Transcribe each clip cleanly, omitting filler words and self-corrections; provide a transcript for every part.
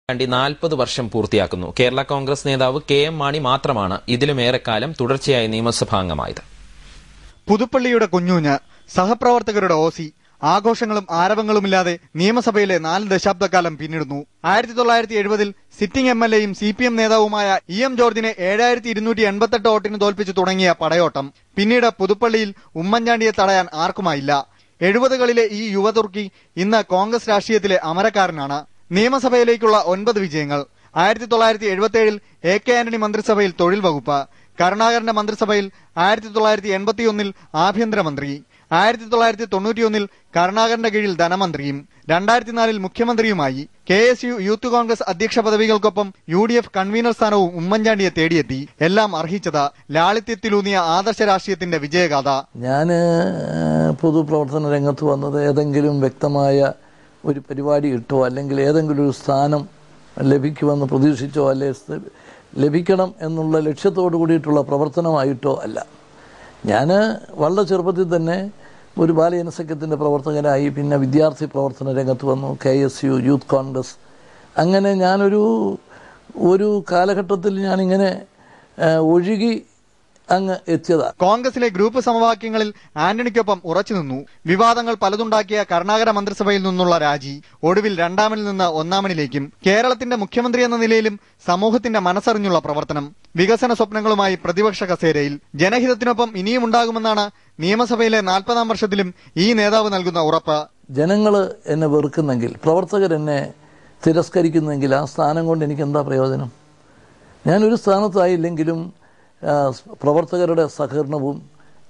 40 വർഷം പൂർത്തിയാക്കുന്നു. കേരള കോൺഗ്രസ് നേതാവ് KM മാണി മാത്രമാണ് ഇതിലുമേറെക്കാലം തുടർച്ചയായി നിയമസഭാംഗമായത്. പുതുപ്പള്ളിയുടെ കുഞ്ഞൂഞ്ഞ്, സഹപ്രവർത്തകരുടെ ഓസി, ആഘോഷങ്ങളും ആരവങ്ങളുമില്ലാതെ നിയമസഭയിലെ 4 ദശാബ്ദക്കാലം പിന്നിടുന്നു. 1970-ൽ സിറ്റിംഗ് MLA-യും CPM നേതാവുമായ EM ജോർജിനെ 7288 വോട്ടിന് തോൽപ്പിച്ചു തുടങ്ങിയ പടയോട്ടം പിന്നീട് പുതുപ്പള്ളിയിൽ ഉമ്മൻചാണ്ടിയെ തടയാൻ ആർക്കുമായില്ല. 70കളിലെ ഈ യുവതുർക്കി ഇന്ന് കോൺഗ്രസ് രാഷ്ട്രീയത്തിലെ അമരക്കാരനാണ്. നിയമസഭയിലേക്കുള്ള 9 വിജയങ്ങൾ. 1977-ൽ AK ആന്റണി മന്ത്രിസഭയിൽ തൊഴിൽ വകുപ്പ്, കരുണാകരന്റെ മന്ത്രിസഭയിൽ 1981-ൽ ആഭ്യന്തരമന്ത്രി, 1991-ൽ കരുണാകരന്റെ കീഴിൽ ധനമന്ത്രിയും 2004-ൽ മുഖ്യമന്ത്രിയുമായി. KSU യൂത്ത് കോൺഗ്രസ് അധ്യക്ഷ പദവികൾക്കൊപ്പം UDF കൺവീനർ സ്ഥാനവും ഉമ്മൻചാണ്ടിയെ തേടിയെത്തി. എല്ലാം അർഹിച്ചത് ലാളിത്യത്തിലൂന്നിയ ആദർശ രാഷ്ട്രീയത്തിന്റെ വിജയഗാഥ. ഞാൻ പൊതുപ്രവർത്തന രംഗത്ത് വന്നത് ഏതെങ്കിലും വ്യക്തമായ ഒരു പരിപാടി ഇട്ടോ അല്ലെങ്കിൽ ഏതെങ്കിലും ഒരു സ്ഥാനം ലഭിക്കുമെന്ന് പ്രതീക്ഷിച്ചോ അല്ലെ ലഭിക്കണം എന്നുള്ള ലക്ഷ്യത്തോടു കൂടിയിട്ടുള്ള പ്രവർത്തനമായിട്ടോ അല്ല. ഞാൻ വളരെ ചെറുപ്പത്തിൽ തന്നെ ഒരു ബാലജനസഖ്യത്തിൻ്റെ പ്രവർത്തകനായി, പിന്നെ വിദ്യാർത്ഥി പ്രവർത്തന രംഗത്ത് വന്നു, KSU യൂത്ത് കോൺഗ്രസ്. അങ്ങനെ ഞാനൊരു കാലഘട്ടത്തിൽ ഞാനിങ്ങനെ ഒഴുകി അങ്ങ് എത്തിയതാണ്. കോൺഗ്രസിലെ ഗ്രൂപ്പ് സമവാക്യങ്ങളിൽ ആന്റണിക്കൊപ്പം ഉറച്ചു നിന്നു. വിവാദങ്ങൾ പലതുണ്ടാക്കിയ കരുണാകര മന്ത്രിസഭയിൽ നിന്നുള്ള രാജി, ഒടുവിൽ 2-ാമനിൽ നിന്ന് 1-ാമനിലേക്കും. കേരളത്തിന്റെ മുഖ്യമന്ത്രി എന്ന നിലയിലും സമൂഹത്തിന്റെ മനസ്സറിഞ്ഞുള്ള പ്രവർത്തനം. വികസന സ്വപ്നങ്ങളുമായി പ്രതിപക്ഷ കസേരയിൽ. ജനഹിതത്തിനൊപ്പം ഇനിയും ഉണ്ടാകുമെന്നാണ് നിയമസഭയിലെ 40-ാം വർഷത്തിലും ഈ നേതാവ് നൽകുന്ന ഉറപ്പ്. ജനങ്ങൾ എന്നെ വെറുക്കുന്നെങ്കിൽ, പ്രവർത്തകരെന്നെ തിരസ്കരിക്കുന്നെങ്കിൽ ആ സ്ഥാനം കൊണ്ട് എനിക്ക് എന്താ പ്രയോജനം? ഞാനൊരു സ്ഥാനത്തായില്ലെങ്കിലും പ്രവർത്തകരുടെ സഹകരണവും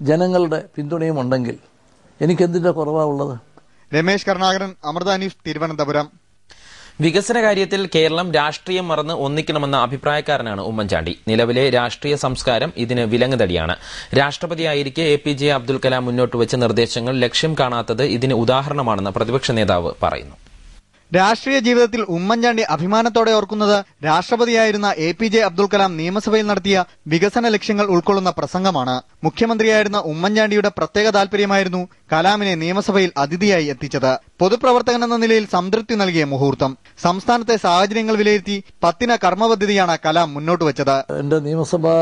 ജനങ്ങളുടെ പിന്തുണയും ഉണ്ടെങ്കിൽ എനിക്കെന്തിന്റെ കുറവാണുള്ളത്? രമേശ് കരുണാകരൻ, അമൃത ന്യൂസ്, തിരുവനന്തപുരം. വികസന കാര്യത്തിൽ കേരളം രാഷ്ട്രീയം മറന്ന് ഒന്നിക്കണമെന്ന അഭിപ്രായക്കാരനാണ് ഉമ്മൻചാണ്ടി. നിലവിലെ രാഷ്ട്രീയ സംസ്കാരം ഇതിന് വിലങ്ങുതടിയാണ്. രാഷ്ട്രപതിയായിരിക്കെ APJ അബ്ദുൽ കലാം മുന്നോട്ടുവച്ച നിർദ്ദേശങ്ങൾ ലക്ഷ്യം കാണാത്തത് ഇതിന് ഉദാഹരണമാണെന്ന് പ്രതിപക്ഷ നേതാവ് പറയുന്നു. രാഷ്ട്രീയ ജീവിതത്തിൽ ഉമ്മൻചാണ്ടി അഭിമാനത്തോടെ ഓർക്കുന്നത് രാഷ്ട്രപതിയായിരുന്ന APJ അബ്ദുൽ കലാം നിയമസഭയിൽ നടത്തിയ വികസന ലക്ഷ്യങ്ങൾ ഉൾക്കൊള്ളുന്ന പ്രസംഗമാണ്. മുഖ്യമന്ത്രിയായിരുന്ന ഉമ്മൻചാണ്ടിയുടെ പ്രത്യേക താൽപര്യമായിരുന്നു കലാമിനെ നിയമസഭയിൽ അതിഥിയായി എത്തിച്ചത്. പൊതുപ്രവർത്തകൻ എന്ന നിലയിൽ സംതൃപ്തി നൽകിയ മുഹൂർത്തം. സംസ്ഥാനത്തെ സാഹചര്യങ്ങൾ വിലയിരുത്തി 10 കർമ്മപദ്ധതിയാണ് കലാം മുന്നോട്ട് വെച്ചത്. എന്റെ നിയമസഭാ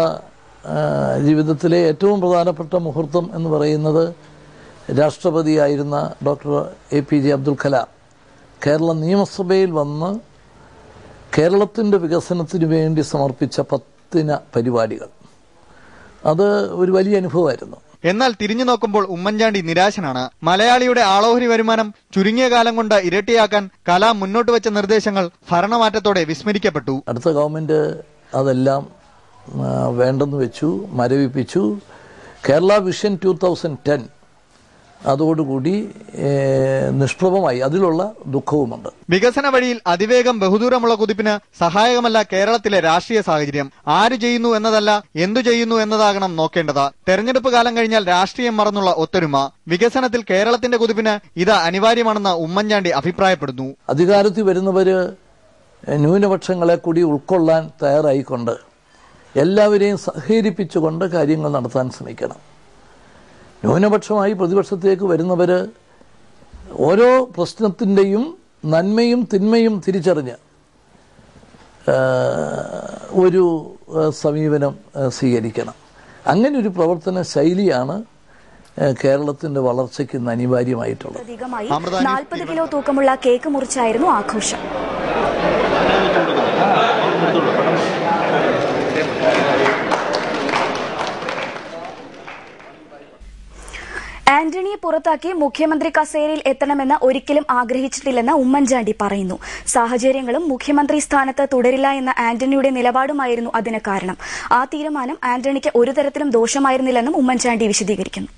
ജീവിതത്തിലെ ഏറ്റവും പ്രധാനപ്പെട്ട മുഹൂർത്തം എന്ന് പറയുന്നത് രാഷ്ട്രപതിയായിരുന്ന ഡോക്ടർ APJ അബ്ദുൽ കലാം കേരള നിയമസഭയിൽ വന്ന് കേരളത്തിന്റെ വികസനത്തിന് വേണ്ടി സമർപ്പിച്ച 10 പരിപാടികൾ. അത് ഒരു വലിയ അനുഭവമായിരുന്നു. എന്നാൽ തിരിഞ്ഞു നോക്കുമ്പോൾ ഉമ്മൻചാണ്ടി നിരാശനാണ്. മലയാളിയുടെ ആളോഹരി വരുമാനം ചുരുങ്ങിയ കാലം കൊണ്ട് ഇരട്ടിയാക്കാൻ കലാം മുന്നോട്ട് വെച്ച നിർദ്ദേശങ്ങൾ ഭരണമാറ്റത്തോടെ വിസ്മരിക്കപ്പെട്ടു. അടുത്ത ഗവൺമെന്റ് അതെല്ലാം വേണ്ടെന്ന് വെച്ചു, മരവിപ്പിച്ചു. കേരള വിഷൻ 2010 അതോടുകൂടി നിഷ്പ്രഭമായി. അതിലുള്ള ദുഃഖവുമുണ്ട്. വികസന വഴിയിൽ അതിവേഗം ബഹുദൂരമുള്ള കുതിപ്പിന് സഹായകമല്ല കേരളത്തിലെ രാഷ്ട്രീയ സാഹചര്യം. ആര് ചെയ്യുന്നു എന്നതല്ല, എന്തു ചെയ്യുന്നു എന്നതാകണം നോക്കേണ്ടത്. തെരഞ്ഞെടുപ്പ് കാലം കഴിഞ്ഞാൽ രാഷ്ട്രീയം മറന്നുള്ള ഒത്തൊരുമ. വികസനത്തിൽ കേരളത്തിന്റെ കുതിപ്പിന് ഇത് അനിവാര്യമാണെന്ന് ഉമ്മൻചാണ്ടി അഭിപ്രായപ്പെടുന്നു. അധികാരത്തിൽ വരുന്നവര് ന്യൂനപക്ഷങ്ങളെ കൂടി ഉൾക്കൊള്ളാൻ തയ്യാറായിക്കൊണ്ട് എല്ലാവരെയും സഹകരിപ്പിച്ചുകൊണ്ട് കാര്യങ്ങൾ നടത്താൻ ശ്രമിക്കണം. ന്യൂനപക്ഷമായി പ്രതിപക്ഷത്തേക്ക് വരുന്നവര് ഓരോ പ്രശ്നത്തിന്റെയും നന്മയും തിന്മയും തിരിച്ചറിഞ്ഞ് ഒരു സമീപനം സ്വീകരിക്കണം. അങ്ങനെ ഒരു പ്രവർത്തന ശൈലിയാണ് കേരളത്തിന്റെ വളർച്ചയ്ക്ക് ഇന്ന് അനിവാര്യമായിട്ടുള്ളത്. 40 കിലോ തൂക്കമുള്ള കേക്ക് മുറിച്ചായിരുന്നു ആഘോഷം. ആന്റണിയെ പുറത്താക്കി മുഖ്യമന്ത്രി കസേരയിൽ എത്തണമെന്ന് ഒരിക്കലും ആഗ്രഹിച്ചിട്ടില്ലെന്ന് ഉമ്മൻചാണ്ടി പറയുന്നു. സാഹചര്യങ്ങളും മുഖ്യമന്ത്രി സ്ഥാനത്ത് തുടരില്ല എന്ന ആന്റണിയുടെ നിലപാടുമായിരുന്നു അതിന് കാരണം. ആ തീരുമാനം ആന്റണിക്ക് ഒരു തരത്തിലും ദോഷമായിരുന്നില്ലെന്നും ഉമ്മൻചാണ്ടി വിശദീകരിക്കുന്നു.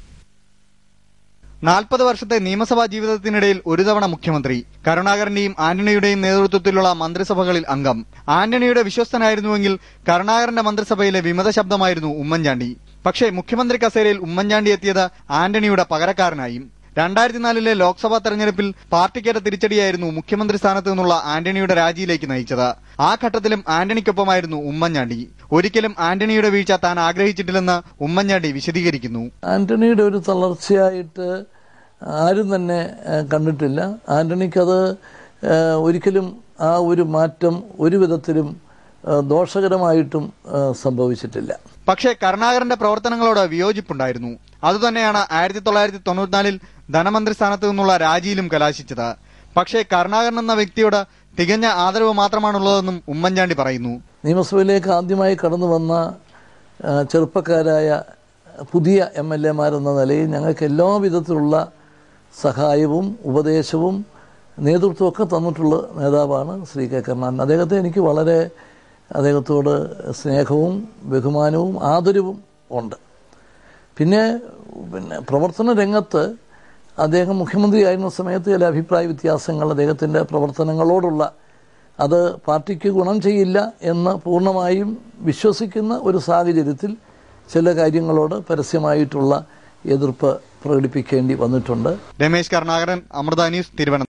40 വർഷത്തെ നിയമസഭാ ജീവിതത്തിനിടയിൽ ഒരു തവണ മുഖ്യമന്ത്രി, കരുണാകരന്റെയും ആന്റണിയുടെയും നേതൃത്വത്തിലുള്ള മന്ത്രിസഭകളിൽ അംഗം. ആന്റണിയുടെ വിശ്വസ്തനായിരുന്നുവെങ്കിൽ കരുണാകരന്റെ മന്ത്രിസഭയിലെ വിമത ശബ്ദമായിരുന്നു ഉമ്മൻചാണ്ടി. പക്ഷേ മുഖ്യമന്ത്രി കസേരയിൽ ഉമ്മൻചാണ്ടി എത്തിയത് ആന്റണിയുടെ പകരക്കാരനായും. 2004-ലെ ലോക്സഭാ തെരഞ്ഞെടുപ്പിൽ പാർട്ടിക്കേറ്റ തിരിച്ചടിയായിരുന്നു മുഖ്യമന്ത്രി സ്ഥാനത്ത് നിന്നുള്ള ആന്റണിയുടെ രാജിയിലേക്ക് നയിച്ചത്. ആ ഘട്ടത്തിലും ആന്റണിക്കൊപ്പമായിരുന്നു ഉമ്മൻചാണ്ടി. ഒരിക്കലും ആന്റണിയുടെ വീഴ്ച താൻ ആഗ്രഹിച്ചിട്ടില്ലെന്ന് ഉമ്മൻചാണ്ടി വിശദീകരിക്കുന്നു. ആന്റണിയുടെ ഒരു തളർച്ചയായിട്ട് ആരും തന്നെ കണ്ടിട്ടില്ല. ആന്റണിക്കത് ഒരിക്കലും ആ ഒരു മാറ്റം ഒരു വിധത്തിലും ദോഷകരമായിട്ടും സംഭവിച്ചിട്ടില്ല. പക്ഷേ കരുണാകരന്റെ പ്രവർത്തനങ്ങളോട് വിയോജിപ്പുണ്ടായിരുന്നു. അതുതന്നെയാണ് 1994 ധനമന്ത്രി സ്ഥാനത്ത് നിന്നുള്ള രാജിയിലും കലാശിച്ചത്. പക്ഷേ കരുണാകരൻ എന്ന വ്യക്തിയോട് തികഞ്ഞ ആദരവ് മാത്രമാണുള്ളതെന്നും ഉമ്മൻചാണ്ടി പറയുന്നു. നിയമസഭയിലേക്ക് ആദ്യമായി കടന്നു വന്ന ചെറുപ്പക്കാരായ പുതിയ MLA-മാരെന്ന നിലയിൽ ഞങ്ങൾക്ക് എല്ലാ വിധത്തിലുള്ള സഹായവും ഉപദേശവും നേതൃത്വമൊക്കെ തന്നിട്ടുള്ള നേതാവാണ് ശ്രീ കെ കരുണാകരൻ. അദ്ദേഹത്തെ എനിക്ക് വളരെ അദ്ദേഹത്തോട് സ്നേഹവും ബഹുമാനവും ആദരവും ഉണ്ട്. പിന്നെ പ്രവർത്തന രംഗത്ത് അദ്ദേഹം മുഖ്യമന്ത്രിയായിരുന്ന സമയത്ത് ചില അഭിപ്രായ വ്യത്യാസങ്ങൾ അദ്ദേഹത്തിൻ്റെ പ്രവർത്തനങ്ങളോടുള്ള അത് പാർട്ടിക്ക് ഗുണം ചെയ്യില്ല എന്ന് പൂർണ്ണമായും വിശ്വസിക്കുന്ന ഒരു സാഹചര്യത്തിൽ ചില കാര്യങ്ങളോട് പരസ്യമായിട്ടുള്ള എതിർപ്പ് പ്രകടിപ്പിക്കേണ്ടി വന്നിട്ടുണ്ട്. രമേശ് കരുണാകരൻ, അമൃത ന്യൂസ്, തിരുവനന്തപുരം.